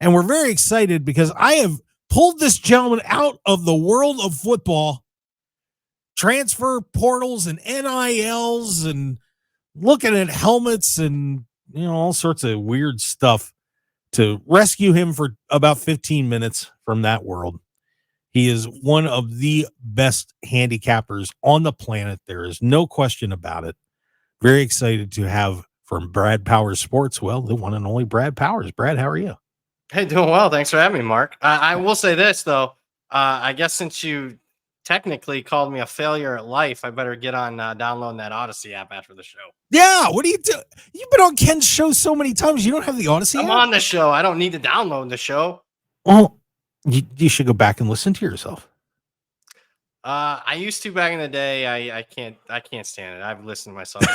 And we're very excited because I have pulled this gentleman out of the world of football, transfer portals and NILs and looking at helmets and all sorts of weird stuff to rescue him for about 15 minutes from that world. He is one of the best handicappers on the planet. There is no question about it. Very excited to have from Brad Powers Sports, well, the one and only Brad Powers. Brad, how are you? Hey, doing well. Thanks for having me, Mark. I will say this, though. I guess since you technically called me a failure at life, I better get on downloading that Odyssey app after the show. Yeah, what do you do? You've been on Ken's show so many times. You don't have the Odyssey I'm app? on the show. I don't need to download the show. Well, you should go back and listen to yourself. I used to back in the day. I can't stand it. I've listened to myself.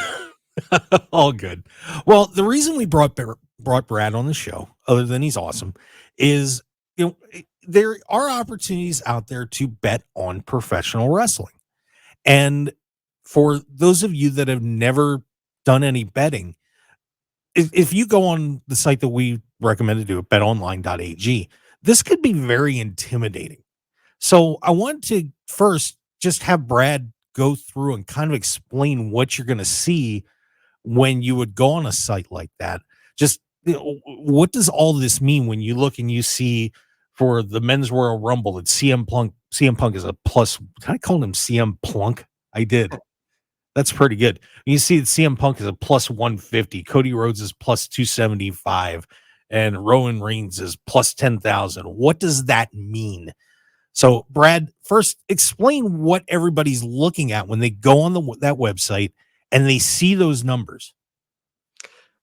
All good. Well, the reason we brought Brad on the show, other than he's awesome, is there are opportunities out there to bet on professional wrestling. And for those of you that have never done any betting, if you go on the site that we recommend to do at betonline.ag, this could be very intimidating. So I want to first just have Brad go through and kind of explain what you're going to see when you would go on a site like that. Just what does all this mean when you look and you see for the men's Royal Rumble that CM Punk is a plus. I called him CM Plunk. I did. That's pretty good. You see that CM Punk is a plus 150. Cody Rhodes is plus 275. And Roman Reigns is plus 10,000. What does that mean? So, Brad, first explain what everybody's looking at when they go on that website and they see those numbers.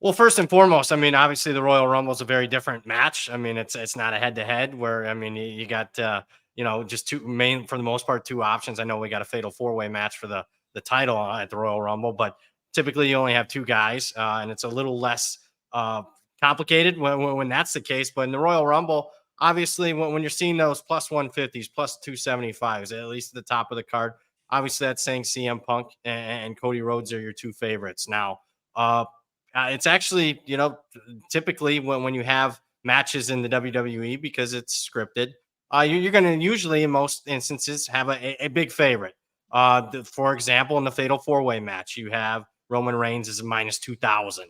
Well, first and foremost, I mean, obviously the Royal Rumble is a very different match. I mean, it's not a head-to-head where, I mean, you got, just for the most part, two options. I know we got a fatal four-way match for the title at the Royal Rumble, but typically you only have two guys, and it's a little less complicated when that's the case. But in the Royal Rumble, obviously, when you're seeing those plus 150s, plus 275s, at least at the top of the card, obviously that's saying CM Punk and Cody Rhodes are your two favorites. Now, it's actually, typically when you have matches in the WWE, because it's scripted, you're going to usually, in most instances, have a big favorite. For example, in the Fatal 4-Way match, you have Roman Reigns is a minus 2,000,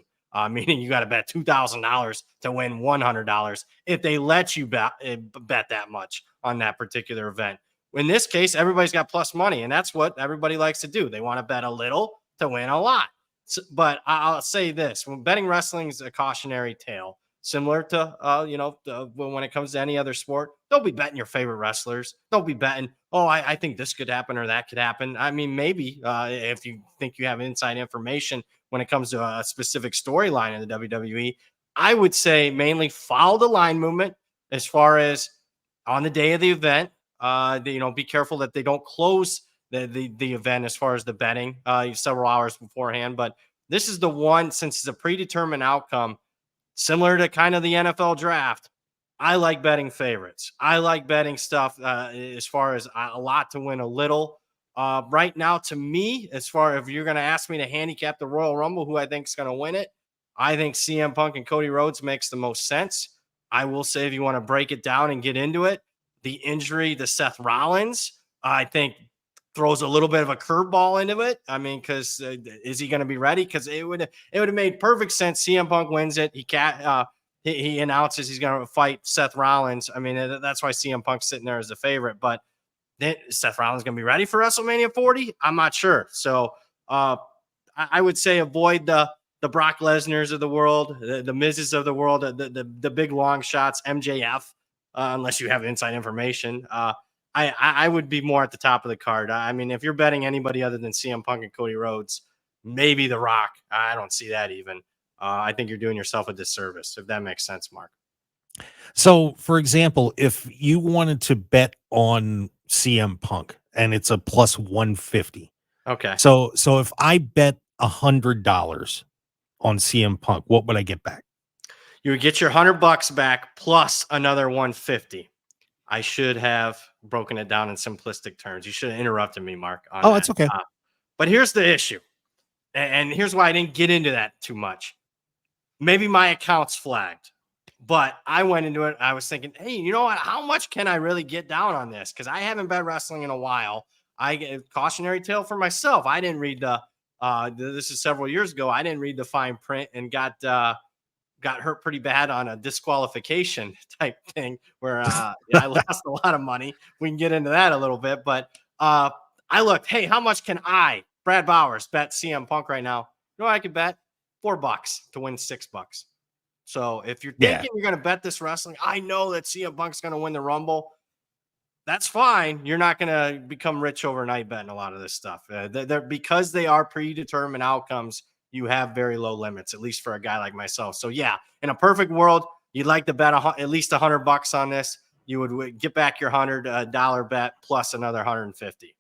meaning you got to bet $2,000 to win $100 if they let you bet that much on that particular event. In this case, everybody's got plus money, and that's what everybody likes to do. They want to bet a little to win a lot. So, but I'll say this: when betting wrestling is a cautionary tale, similar to when it comes to any other sport. Don't be betting your favorite wrestlers. Don't be betting, oh, I think this could happen or that could happen. I mean, maybe if you think you have inside information when it comes to a specific storyline in the WWE, I would say mainly follow the line movement as far as on the day of the event. Be careful that they don't close the event as far as the betting several hours beforehand. But this is the one, since it's a predetermined outcome, similar to kind of the NFL draft. I like betting favorites. I like betting stuff as far as a lot to win a little. Right now, to me, as far as if you're going to ask me to handicap the Royal Rumble, who I think is going to win it, I think CM Punk and Cody Rhodes makes the most sense. I will say, if you want to break it down and get into it, the injury to Seth Rollins, I think throws a little bit of a curveball into it. I mean, because is he going to be ready? Because it would have made perfect sense. CM Punk wins it. He announces he's going to fight Seth Rollins. I mean, that's why CM Punk's sitting there as a favorite. But then Seth Rollins going to be ready for WrestleMania 40? I'm not sure. So I would say avoid the Brock Lesnar's of the world, the Miz's of the world, the big long shots, MJF, unless you have inside information. I would be more at the top of the card. I mean, if you're betting anybody other than CM Punk and Cody Rhodes, maybe The Rock. I don't see that even. I think you're doing yourself a disservice, if that makes sense, Mark. So, for example, if you wanted to bet on CM Punk and it's a plus 150. Okay. So if I bet $100 on CM Punk, what would I get back? You would get your $100 back plus another 150. I should have broken it down in simplistic terms. You should have interrupted me, Mark. Oh, that's okay. But here's the issue. And here's why I didn't get into that too much. Maybe my account's flagged. But I went into it. I was thinking, hey, you know what? How much can I really get down on this? Because I haven't bet wrestling in a while. I get a cautionary tale for myself. I didn't read this is several years ago. I didn't read the fine print and got hurt pretty bad on a disqualification type thing where I lost a lot of money. We can get into that a little bit, but I looked, hey, how much can I, Brad Bowers, bet CM Punk right now? You know what I could bet? $4 to win $6. So if you're Yeah. thinking you're going to bet this wrestling, I know that CM Punk's going to win the Rumble. That's fine. You're not going to become rich overnight betting a lot of this stuff. They're because they are predetermined outcomes. You have very low limits, at least for a guy like myself. So yeah, in a perfect world, you'd like to bet at least $100 on this. You would get back your $100 bet plus another 150.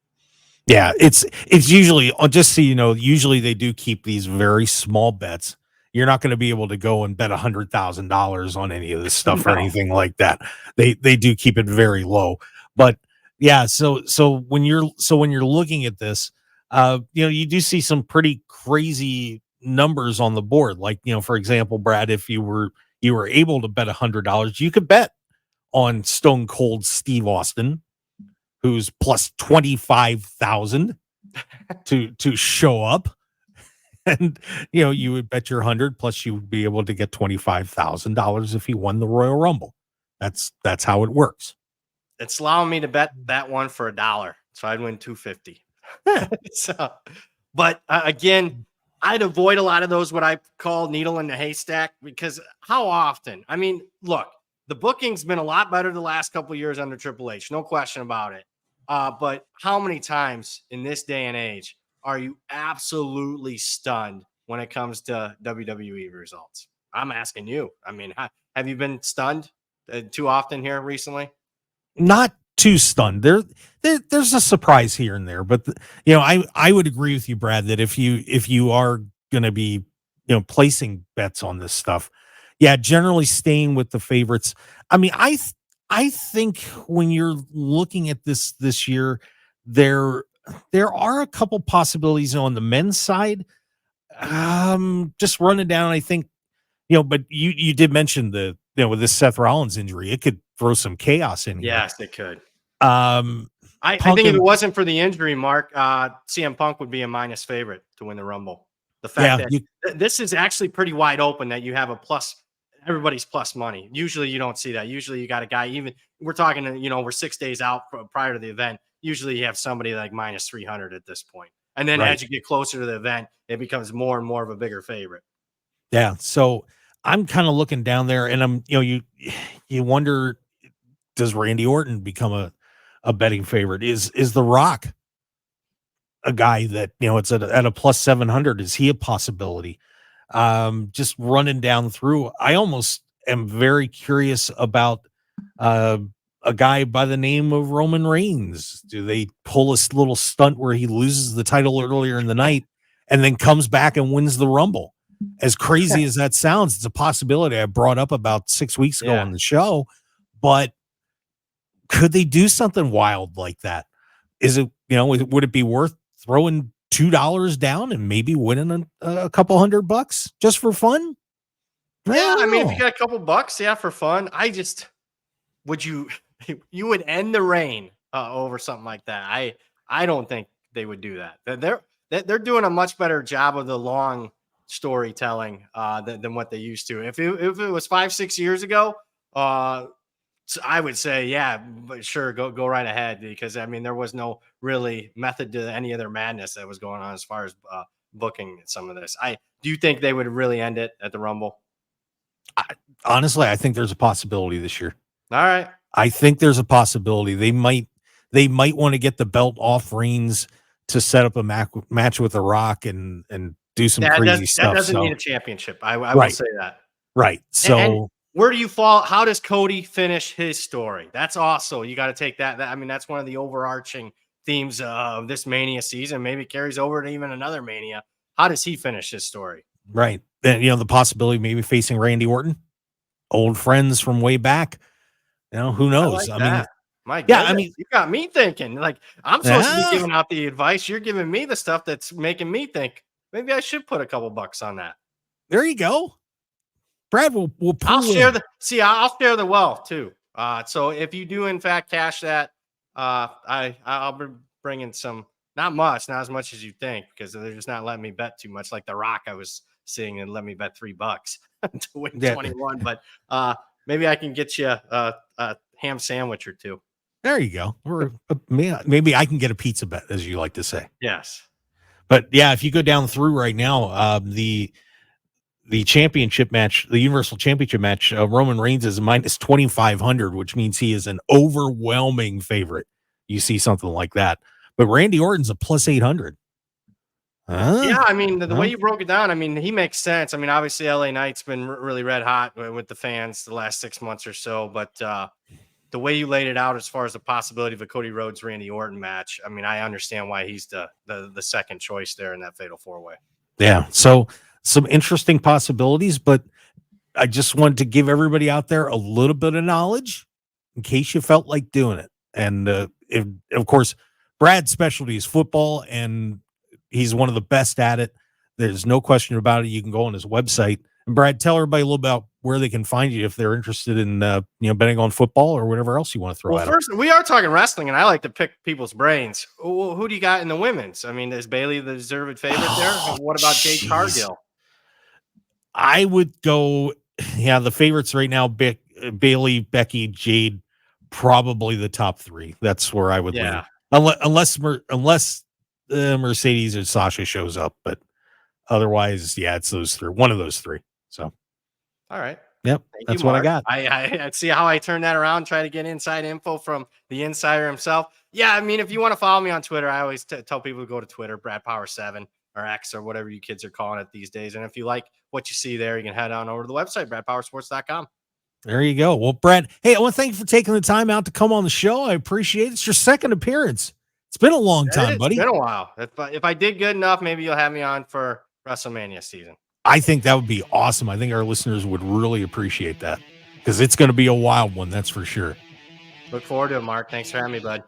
Yeah, it's usually, just so you know, usually they do keep these very small bets. You're not going to be able to go and bet $100,000 on any of this stuff or No. anything like that. They do keep it very low. But yeah, so when you're looking at this, you do see some pretty crazy numbers on the board. Like, for example, Brad, if you were able to bet $100, you could bet on Stone Cold Steve Austin, who's plus 25,000 to show up. And you would bet your 100, plus you would be able to get $25,000 if he won the Royal Rumble. That's how it works. It's allowing me to bet that one for $1, so I'd win 250. Yeah. But again, I'd avoid a lot of those what I call needle in the haystack, because how often? I mean, look, the booking's been a lot better the last couple of years under Triple H, no question about it. But how many times in this day and age are you absolutely stunned when it comes to WWE results? I'm asking you. I mean, have you been stunned too often here recently? Not too stunned. There's a surprise here and there, but I would agree with you, Brad, that if you are going to be placing bets on this stuff, yeah, generally staying with the favorites. I mean, I think when you're looking at this year, there are a couple possibilities on the men's side. Just running down, I think, but you did mention with this Seth Rollins injury, it could throw some chaos in here. Yes, it could. I think if it wasn't for the injury, Mark, CM Punk would be a minus favorite to win the Rumble. The fact that this is actually pretty wide open, that you have a plus, everybody's plus money. Usually you don't see that. Usually you got a guy, even we're talking, we're 6 days out prior to the event. Usually you have somebody like minus 300 at this point. And then as you get closer to the event, it becomes more and more of a bigger favorite. Yeah. So I'm kind of looking down there, and I'm, you wonder, does Randy Orton become a betting favorite? Is The Rock a guy that, it's at a plus 700? Is he a possibility? Just running down through, I almost am very curious about a guy by the name of Roman Reigns. Do they pull a little stunt where he loses the title earlier in the night and then comes back and wins the Rumble? As crazy as that sounds, it's a possibility I brought up about 6 weeks ago on the show, but could they do something wild like that? Is it, would it be worth throwing $2 down and maybe winning a couple $100 just for fun? Yeah, I mean, if you got a couple bucks, yeah, for fun. You would end the reign over something like that. I don't think they would do that. They're doing a much better job of the long storytelling than what they used to. If it was 5-6 years ago, I would say, yeah, but sure, go right ahead, because I mean, there was no really method to any of their madness that was going on as far as booking some of this. Do you think they would really end it at the Rumble? Honestly, I think there's a possibility this year. All right. I think there's a possibility they might want to get the belt off Reigns to set up a match with The Rock and do some crazy stuff. That doesn't need a championship. I will say that. Right. So and where do you fall? How does Cody finish his story? That's also, you got to take that. I mean, that's one of the overarching themes of this Mania season. Maybe carries over to even another Mania. How does he finish his story? Right. And, the possibility of maybe facing Randy Orton, old friends from way back. Who knows? I mean, my goodness, I mean, you got me thinking. Like, I'm supposed to be giving out the advice. You're giving me the stuff that's making me think maybe I should put a couple bucks on that. There you go. Brad will I'll pull share in. I'll share the wealth too. So if you do in fact cash that, I'll be bringing some, not much, not as much as you think, because they're just not letting me bet too much. Like The Rock, I was seeing and let me bet $3 to win Yeah. 21. But maybe I can get you a ham sandwich or two. There you go. Or maybe I can get a pizza bet, as you like to say. Yes. But yeah, if you go down through right now, the championship match, the Universal Championship match, Roman Reigns is minus 2,500, which means he is an overwhelming favorite. You see something like that. But Randy Orton's a plus 800. Yeah, I mean, the way you broke it down, I mean, he makes sense. I mean, obviously, LA Knight's been really red hot with the fans the last 6 months or so. But the way you laid it out as far as the possibility of a Cody Rhodes Randy Orton match, I mean, I understand why he's the second choice there in that fatal 4-way. Yeah. So some interesting possibilities, but I just wanted to give everybody out there a little bit of knowledge in case you felt like doing it. And of course, Brad's specialty is football, and he's one of the best at it. There's no question about it. You can go on his website. And Brad, tell everybody a little about where they can find you if they're interested in betting on football or whatever else you want to throw at them. First, we are talking wrestling, and I like to pick people's brains. Who do you got in the women's? I mean, is Bailey the deserved favorite there? And what about Jade Cargill? I would go, the favorites right now, Bailey, Becky, Jade, probably the top three. That's where I would lean. Unless Mercedes or Sasha shows up, but otherwise, it's those three. One of those three. So, all right. Yep, that's what I got. I see how I turn that around, try to get inside info from the insider himself. Yeah, I mean, if you want to follow me on Twitter, I always tell people to go to Twitter, Brad Power 7 or X or whatever you kids are calling it these days. And if you like what you see there, you can head on over to the website, bradpowersports.com. There you go. Well, Brad, hey, I want to thank you for taking the time out to come on the show. I appreciate it. It's your second appearance. It's been a long time, buddy. It's been a while. If I did good enough, maybe you'll have me on for WrestleMania season. I think that would be awesome. I think our listeners would really appreciate that because it's going to be a wild one. That's for sure. Look forward to it, Mark. Thanks for having me, bud.